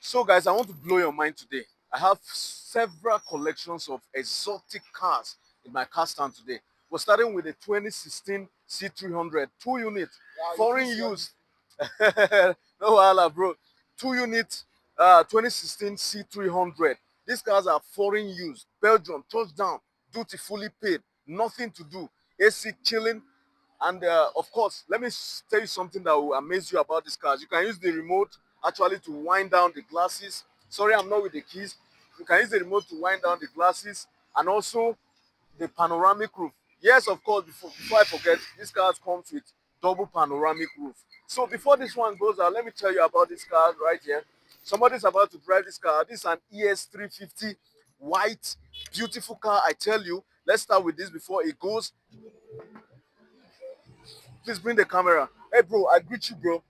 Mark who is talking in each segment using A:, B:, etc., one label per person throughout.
A: So guys, I want to blow your mind today. I have several collections of exotic cars in my car stand today. We're starting with the 2016 C300, 2 unit, foreign use. No wala, bro. 2 unit, 2016 C300. These cars are foreign use. Belgium, touchdown, duty fully paid, nothing to do. AC chilling. And of course, let me tell you something that will amaze you about these cars. You can use the remote actually to wind down the glasses. Sorry, I'm not with the keys. You can use the remote to wind down the glasses and also the panoramic roof. Yes, of course, before I forget, this car comes with double panoramic roof. So before this one goes out, let me tell you about this car right here. Somebody's about to drive this car. This is an ES 350 white, beautiful car. I tell you, let's start with this before it goes. Please bring the camera. Hey, bro, I greet you, bro.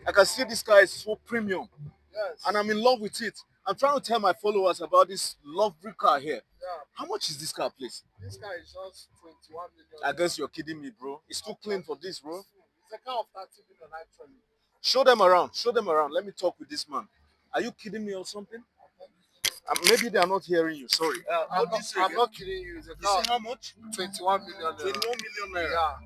A: I can see this car is so premium. Yes. And I'm in love with it. I'm trying to tell my followers about this lovely car here. Yeah. How much is this car, please?
B: This car is just 21 million.
A: I guess you're kidding me, bro. It's too clean for this, bro.
B: It's a car of 30 million, actually.
A: Show them around. Show them around. Let me talk with this man. Are you kidding me or something? Maybe they are not hearing you. Sorry.
B: I'm not kidding you.
A: You see how much?
B: 21 million.
A: 21 million naira.
B: Yeah.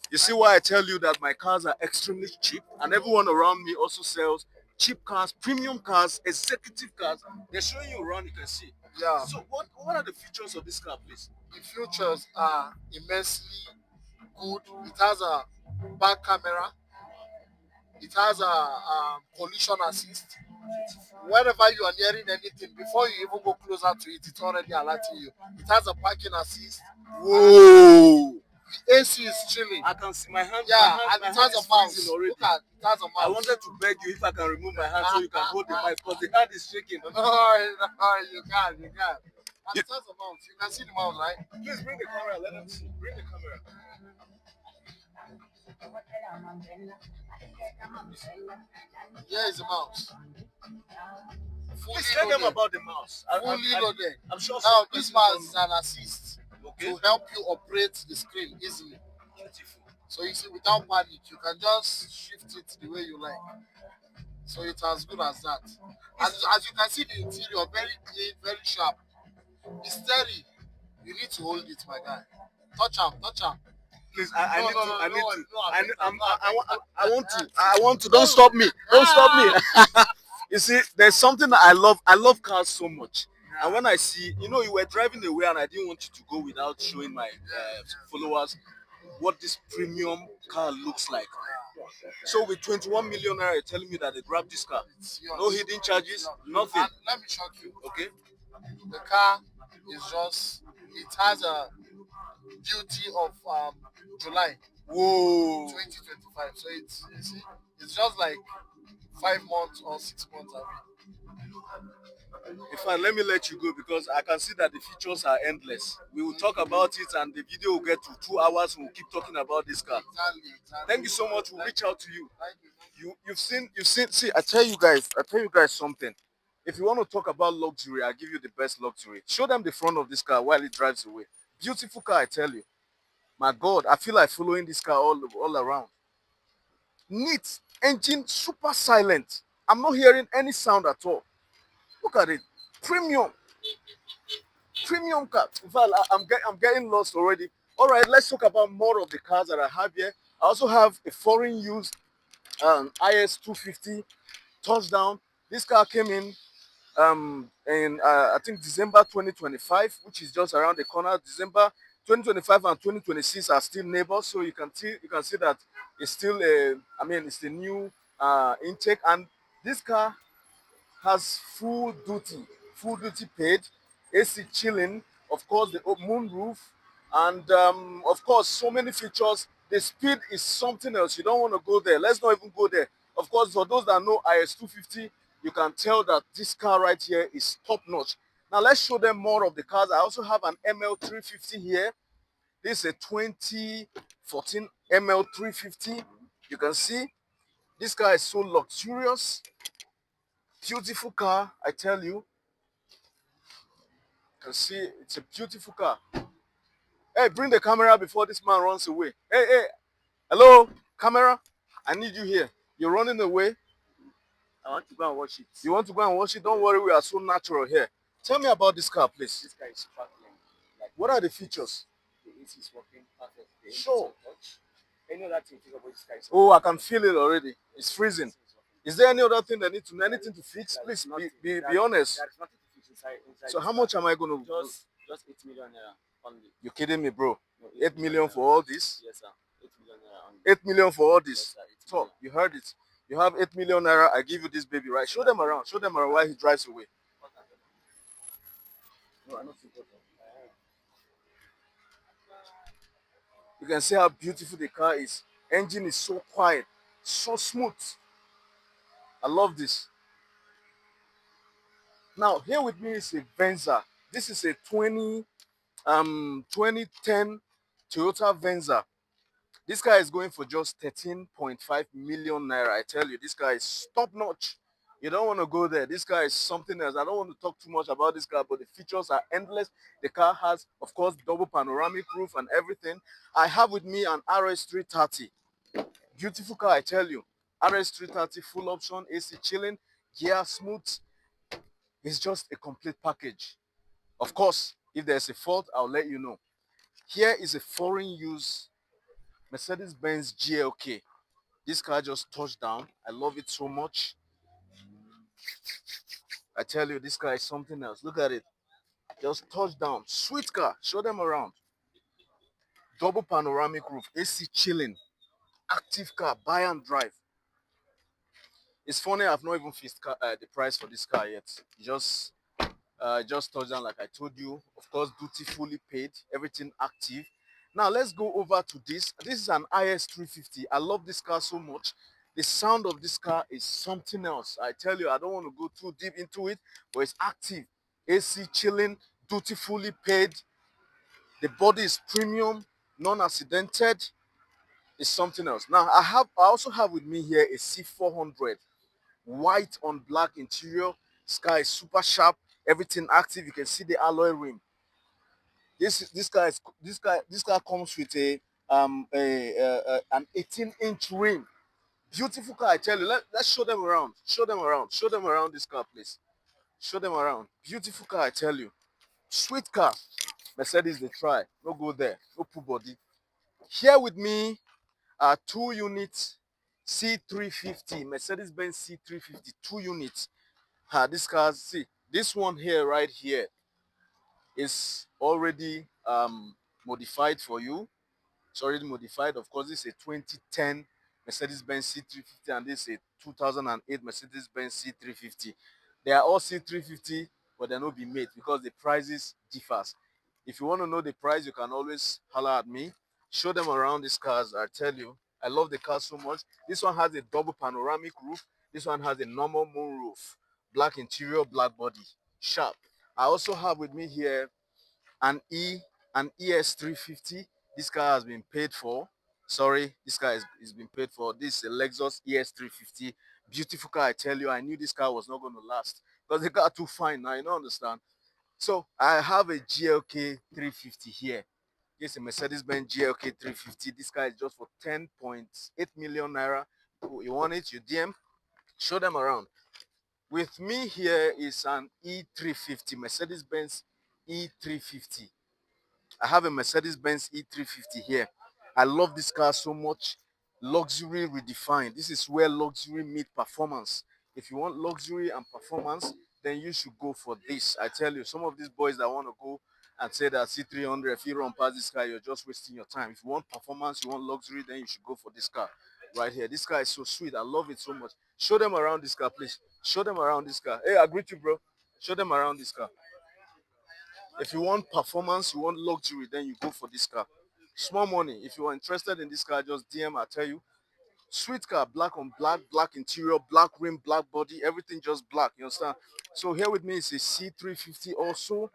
A: You see why I tell you that my cars are extremely cheap, and everyone around me also sells cheap cars, premium cars, executive cars. They're showing you around, you can see.
B: Yeah.
A: So what are the features of this car, please?
B: The features are immensely good. It has a back camera. It has a collision assist. Whenever you are nearing anything, before you even go closer to it, it's already alerting you. It has a parking assist.
A: Whoa!
B: The AC is chilling.
A: I can see my hand.
B: Yeah,
A: my
B: and
A: hand
B: it has
A: is
B: a mouse.
A: freezing already.
B: Look at it has a mouse.
A: I wanted to beg you if I can remove my hand so you can hold the mic because the hand is shaking.
B: No, you can't. And it has a mouse. You can see the mouse, right?
A: Please bring the camera. Let them see. Bring the camera.
B: Here is the mouse.
A: Please tell them about the mouse.
B: Fully loaded.
A: I'm sure.
B: Now this mouse is an assist
A: to
B: help you operate the screen easily.
A: Beautiful.
B: So you see, without panic, you can just shift it the way you like. So it's as good as that. As you can see, the interior very clean, very sharp. The steering, you need to hold it, my guy. Touch him.
A: Please, I want to. Don't stop me. Don't stop me. You see, there's something that I love. I love cars so much. And when I see, you were driving away and I didn't want you to go without showing my followers what this premium car looks like. So with 21 million naira, you're telling me that they grabbed this car? No hidden charges, nothing.
B: And let me shock you.
A: Okay.
B: The car is just, it has a duty of July.
A: Whoa.
B: 2025. So it's just like 5 months or 6 months away.
A: In fact, let me let you go because I can see that the features are endless. We will talk about it and the video will get to 2 hours. We'll keep talking about this car.
B: Exactly.
A: Thank you so much. We'll reach out to you.
B: Thank you.
A: You've seen. See, I tell you guys something. If you want to talk about luxury, I'll give you the best luxury. Show them the front of this car while it drives away. Beautiful car, I tell you. My God, I feel like following this car all around. Neat, engine super silent. I'm not hearing any sound at all. Look at it, premium car. In fact, I'm getting lost already. All right, let's talk about more of the cars that I have here. I also have a foreign used IS 250 touchdown. This car came in I think December 2025, which is just around the corner. December 2025 and 2026 are still neighbors, so you can see that it's still it's the new intake, and this car has full duty paid, AC chilling, of course the moon roof, and of course so many features. The speed is something else. You don't want to go there. Let's not even go there. Of course, for those that know IS 250, you can tell that this car right here is top notch. Now let's show them more of the cars. I also have an ML 350 here. This is a 2014 ML 350. You can see this car is so luxurious. Beautiful car, I tell you. You can see it's a beautiful car. Hey, bring the camera before this man runs away. Hey, hello, camera. I need you here. You're running away.
C: I want to go and watch it.
A: You want to go and watch it? Don't worry, we are so natural here. Tell me about this car, please.
C: This car is sparkling. Like
A: What are the features?
C: the AC is working perfect. The engine is
A: Sure.
C: on touch. Any other thing you think about this car is
A: Oh, I can feel it already. It's freezing.
C: is working.
A: Is there any other thing that need to anything to fix?
C: There
A: Please
C: is nothing.
A: be honest.
C: There is nothing to fix inside
A: So
C: this
A: how
C: car.
A: much am I gonna?
C: Just 8 million naira only.
A: You're kidding me, bro.
C: No,
A: 8 million for all this?
C: Yes, sir. 8 million naira only.
A: 8 million for all
C: Yes,
A: this?
C: sir. 8
A: So
C: million.
A: you heard it. You have 8 million naira. I give you this baby, right? Show them around. Show them around while he drives away.
C: No, I don't think so.
A: You can see how beautiful the car is. Engine is so quiet, so smooth. I love this. Now here with me is a Venza. This is a 2010 Toyota Venza. This car is going for just 13.5 million naira. I tell you, this car is top notch. You don't want to go there. This car is something else. I don't want to talk too much about this car, but the features are endless. The car has, of course, double panoramic roof and everything. I have with me an RS330. Beautiful car, I tell you. RS330 full option, AC chilling, gear smooth. It's just a complete package. Of course, if there's a fault, I'll let you know. Here is a foreign use Mercedes-Benz GLK. This car just touched down. I love it so much. I tell you, this car is something else. Look at it. Just touched down. Sweet car. Show them around. Double panoramic roof. AC chilling. Active car. Buy and drive. It's funny, I've not even fixed the price for this car yet. Just touched down like I told you. Of course, duty fully paid. Everything active. Now let's go over to this. This is an IS350. I love this car so much. The sound of this car is something else. I tell you, I don't want to go too deep into it, but it's active. AC chilling, duty fully paid. The body is premium, non-accidented. It's something else. Now I also have with me here a C400, white on black interior. Sky is super sharp. Everything active. You can see the alloy rim. This car comes with an 18-inch rim. Beautiful car, I tell you. Let's show them around. Show them around. Show them around this car, please. Show them around. Beautiful car, I tell you. Sweet car. Mercedes, they try. No go there. No put body. Here with me are 2 units C350. Mercedes-Benz C350. 2 units. This car, see, this one here, right here, is already modified for you. It's already modified. Of course, this is a 2010 Mercedes-Benz C350 and this is a 2008 Mercedes-Benz C350. They are all C350, but they're not being made because the prices differs. If you want to know the price, you can always holler at me. Show them around these cars. I tell you, I love the car so much. This one has a double panoramic roof. This one has a normal moon roof. Black interior, black body. Sharp. I also have with me here an an ES 350. This car has been paid for. Sorry, this car is been paid for. This is a Lexus ES 350. Beautiful car, I tell you. I knew this car was not going to last because the car too fine now. You don't understand. So I have a GLK 350 here. This is a Mercedes-Benz GLK 350. This car is just for 10.8 million naira. You want it? You DM. Show them around. With me here is an E350, Mercedes-Benz E350. I have a Mercedes-Benz E350 here. I love this car so much. Luxury redefined. This is where luxury meet performance. If you want luxury and performance, then you should go for this. I tell you, some of these boys that want to go and say that C300, if you run past this car, you're just wasting your time. If you want performance, you want luxury, then you should go for this car right here. This car is so sweet. I love it so much. Show them around this car, please. Show them around this car. Hey, I greet you, bro. Show them around this car. If you want performance, you want luxury, then you go for this car. Small money. If you are interested in this car, just DM. I tell you. Sweet car, black on black, black interior, black rim, black body, everything just black. You understand? So here with me is a C350 also.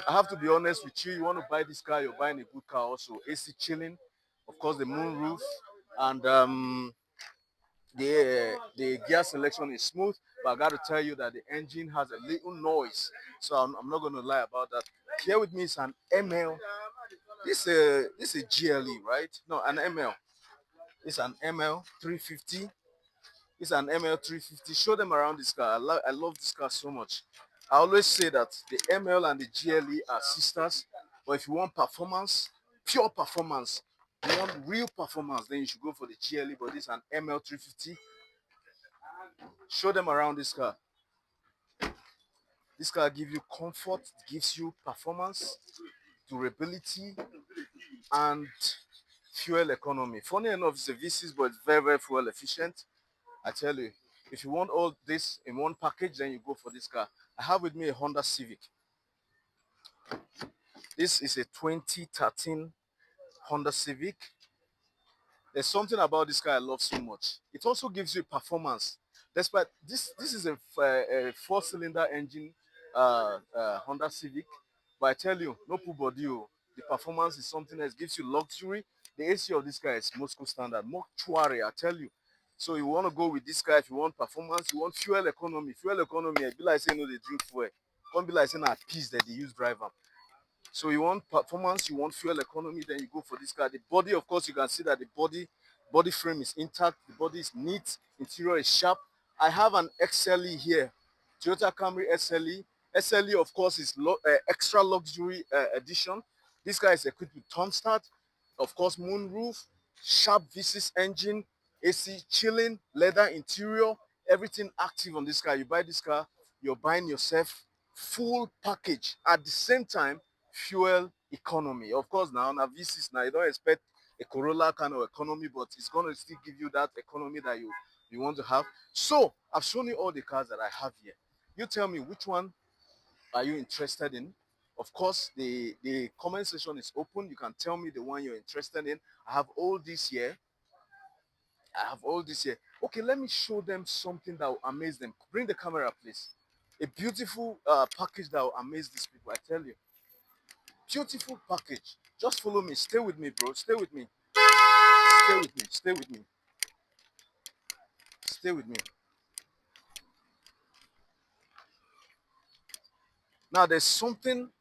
A: I have to be honest with you. You want to buy this car, you're buying a good car also. AC chilling, of course, the moon roof, and the gear selection is smooth. But I got to tell you that the engine has a little noise, so I'm not going to lie about that. Here with me is an ML. This is GLE, right? No, an ML. It's an ML 350. It's an ML350. Show them around this car. I love this car so much. I always say that the ML and the GLE are sisters, but if you want performance, pure performance, you want real performance, then you should go for the GLE. But this is an ML350. Show them around this car. This car gives you comfort, gives you performance, durability, and fuel economy. Funny enough, it's a V6, but it's very, very fuel efficient. I tell you, if you want all this in one package, then you go for this car. I have with me a Honda Civic. This is a 2013 Honda Civic. There's something about this car I love so much. It also gives you performance. Despite this is a four-cylinder engine Honda Civic, but I tell you, no put body. Oh. The performance is something that gives you luxury. The AC of this car is Moscow standard, mortuary. I tell you. So you want to go with this car if you want performance, you want fuel economy. Fuel economy, I be like saying no, they drink fuel. Can't be like saying a piece that they use driver. So you want performance, you want fuel economy, then you go for this car. The body, of course, you can see that the body frame is intact, the body is neat, interior is sharp. I have an XLE here, Toyota Camry SLE. SLE, of course, is extra luxury edition. This car is equipped with turn start, of course, moonroof, sharp V6 engine, AC chilling, leather interior, everything active on this car. You buy this car, you're buying yourself full package. At the same time, fuel economy. Of course, now V6 now you don't expect a Corolla kind of economy, but it's gonna still give you that economy that you want to have. So I've shown you all the cars that I have here. You tell me which one are you interested in? Of course, the comment section is open. You can tell me the one you're interested in. I have all this here. I have all this here. Okay, let me show them something that will amaze them. Bring the camera, please. A beautiful package that will amaze these people. I tell you. Beautiful package. Just follow me. Stay with me, bro. Stay with me. Stay with me. Stay with me. Stay with me. Now there's something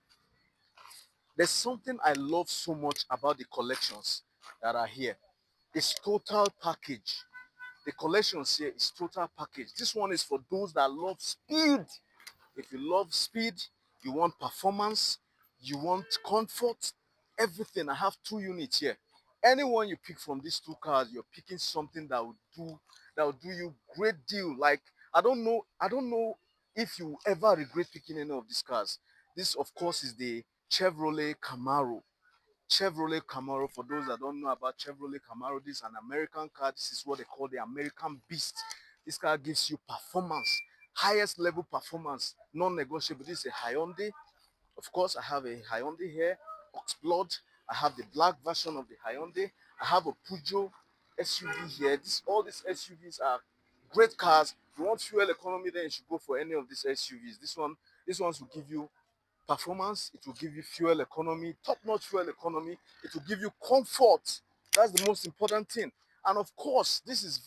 A: I love so much about the collections that are here. It's total package. The collections here is total package. This one is for those that love speed. If you love speed, you want performance, you want comfort, everything. I have two units here. Anyone you pick from these two cars, you're picking something that will do you great deal. Like I don't know if you ever regret picking any of these cars. This, of course, is the Chevrolet Camaro. Chevrolet Camaro, for those that don't know about Chevrolet Camaro, this is an American car. This is what they call the American Beast. This car gives you performance, highest level performance, non-negotiable. This is a Hyundai. Of course, I have a Hyundai here, Oxblood. I have the black version of the Hyundai. I have a Peugeot SUV here. All these SUVs are great cars. If you want fuel economy, then you should go for any of these SUVs. These ones will give you performance, it will give you fuel economy, top-notch fuel economy, it will give you comfort. That's the most important thing. And of course, this is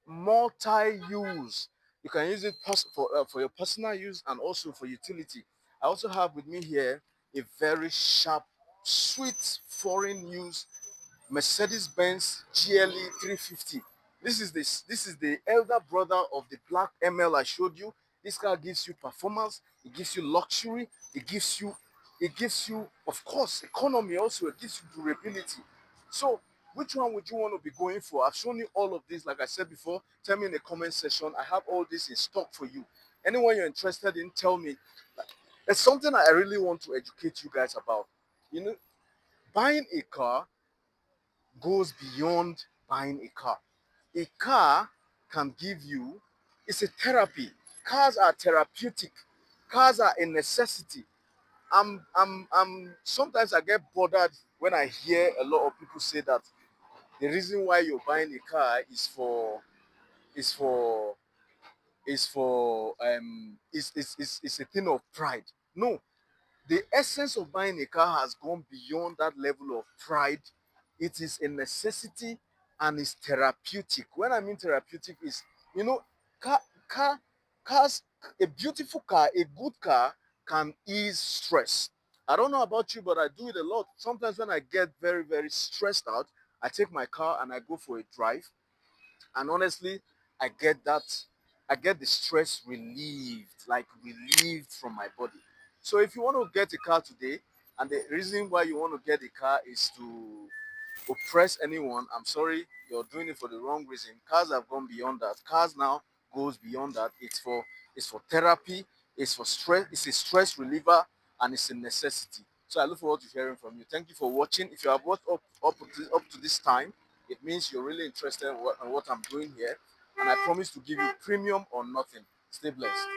A: multi-use. You can use it for your personal use and also for utility. I also have with me here a very sharp, sweet foreign use Mercedes-Benz GLE 350. This is the elder brother of the black ML I showed you. This car gives you performance, it gives you luxury, it gives you of course economy also, it gives you durability. So which one would you want to be going for? I've shown you all of this, like I said before. Tell me in the comment section. I have all this in stock for you. Anyone you're interested in, tell me. There's something I really want to educate you guys about. You know, buying a car goes beyond buying a car. A car can give you, it's a therapy. Cars are therapeutic. Cars are a necessity. Sometimes I get bothered when I hear a lot of people say that the reason why you're buying a car is for is a thing of pride. No, the essence of buying a car has gone beyond that level of pride. It is a necessity and it's therapeutic. When I mean therapeutic is, you know, car, car, cars, a beautiful car, a good car can ease stress. I don't know about you, but I do it a lot. Sometimes when I get very, very stressed out, I take my car and I go for a drive. And honestly, I get that. I get the stress relieved, like relieved from my body. So if you want to get a car today, and the reason why you want to get a car is to oppress anyone, I'm sorry, you're doing it for the wrong reason. Cars have gone beyond that. Cars now goes beyond that. It's for therapy, it's for stress, it's a stress reliever, and it's a necessity. So I look forward to hearing from you. Thank you for watching. If you have watched up to this time, it means you're really interested in what I'm doing here. And I promise to give you premium or nothing. Stay blessed.